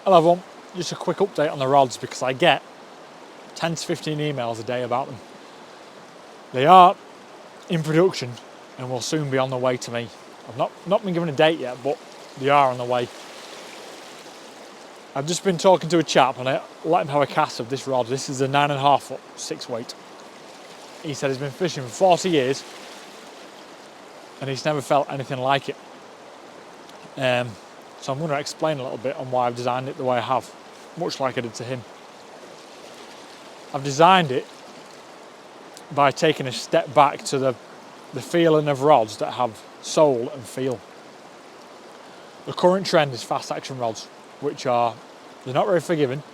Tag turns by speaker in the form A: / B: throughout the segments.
A: Hello everyone, just a quick update on the rods because I get 10 to 15 emails a day about them. They are in production and will soon be on the way to me. I've not been given a date yet, but they are on the way. I've just been talking to a chap and I let him have a cast of this rod. This is a 9.5 foot 6 weight. He said he's been fishing for 40 years and he's never felt anything like it. So I'm going to explain a little bit on why I've designed it the way I have, much like I did to him. I've designed it by taking a step back to the feeling of rods that have soul and feel. The current trend is fast action rods, which are, they're not very forgiving,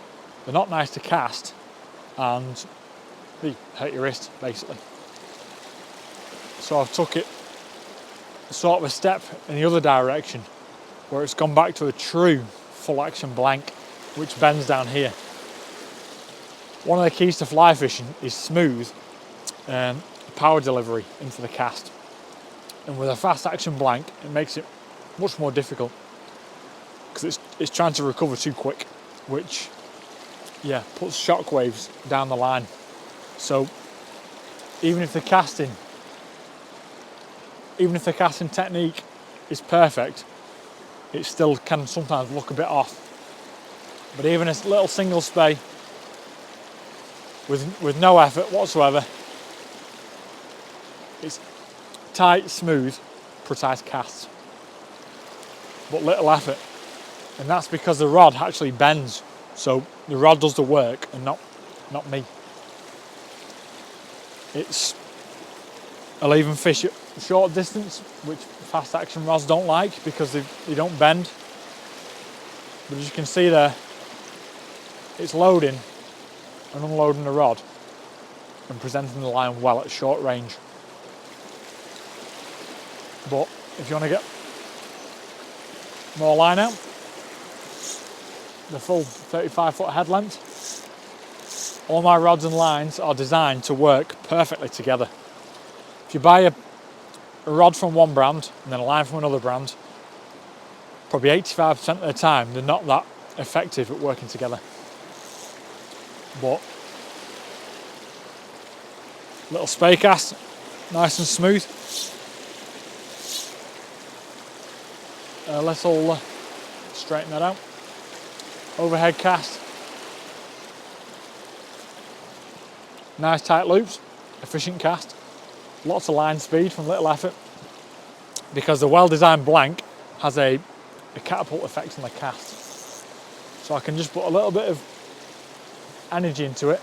A: they're not nice to cast, and they hurt your wrist, basically. So I've took it sort of a step in the other direction, where it's gone back to a true full action blank, which bends down here. One of the keys to fly fishing is smooth power delivery into the cast. And with a fast action blank, it makes it much more difficult because it's trying to recover too quick, which puts shock waves down the line. So even if the casting technique is perfect, it still can sometimes look a bit off. But even a little single spay with no effort whatsoever, it's tight, smooth, precise casts, but little effort. And that's because the rod actually bends. So the rod does the work and not me. I'll even fish at short distance, which fast action rods don't like because they don't bend. But as you can see there, it's loading and unloading the rod and presenting the line well at short range. But if you want to get more line out, the full 35 foot head length, all my rods and lines are designed to work perfectly together. If you buy a rod from one brand and then a line from another brand, probably 85% of the time they're not that effective at working together. But little spay cast, nice and smooth. Let's all straighten that out. Overhead cast, nice tight loops, efficient cast. Lots of line speed from little effort because the well-designed blank has a catapult effect on the cast. So I can just put a little bit of energy into it,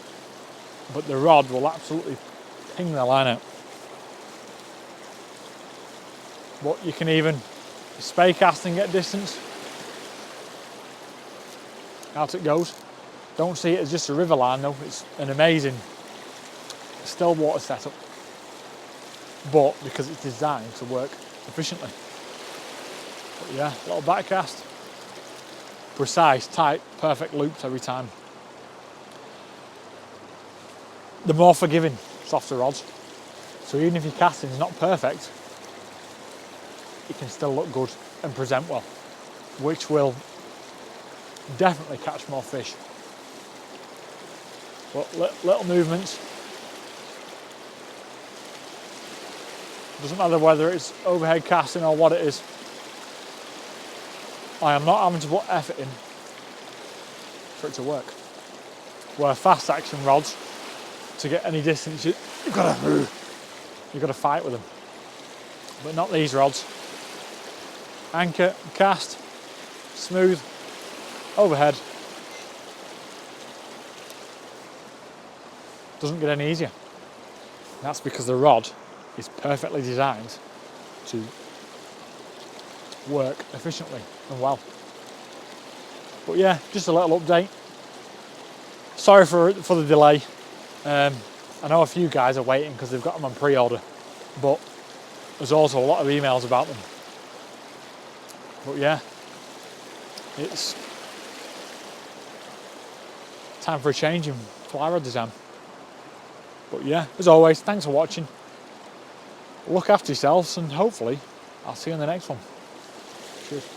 A: but the rod will absolutely ping the line out. But you can even spay cast and get distance. Out it goes. Don't see it as just a river line though, it's an amazing still water setup. But because it's designed to work efficiently. But yeah, little back cast, precise, tight, perfect loops every time. The more forgiving, softer rods. So even if your casting is not perfect, it can still look good and present well, which will definitely catch more fish. But little movements. Doesn't matter whether it's overhead casting or what it is. I am not having to put effort in for it to work. Where fast action rods, to get any distance, you've got to fight with them. But not these rods. Anchor, cast, smooth, overhead. Doesn't get any easier. That's because the rod is perfectly designed to work efficiently and well. But yeah, just a little update. Sorry for the delay. I know a few guys are waiting because they've got them on pre-order, but there's also a lot of emails about them. But yeah, it's time for a change in fly rod design. But yeah, as always, thanks for watching. Look after yourselves and hopefully I'll see you in the next one. Cheers.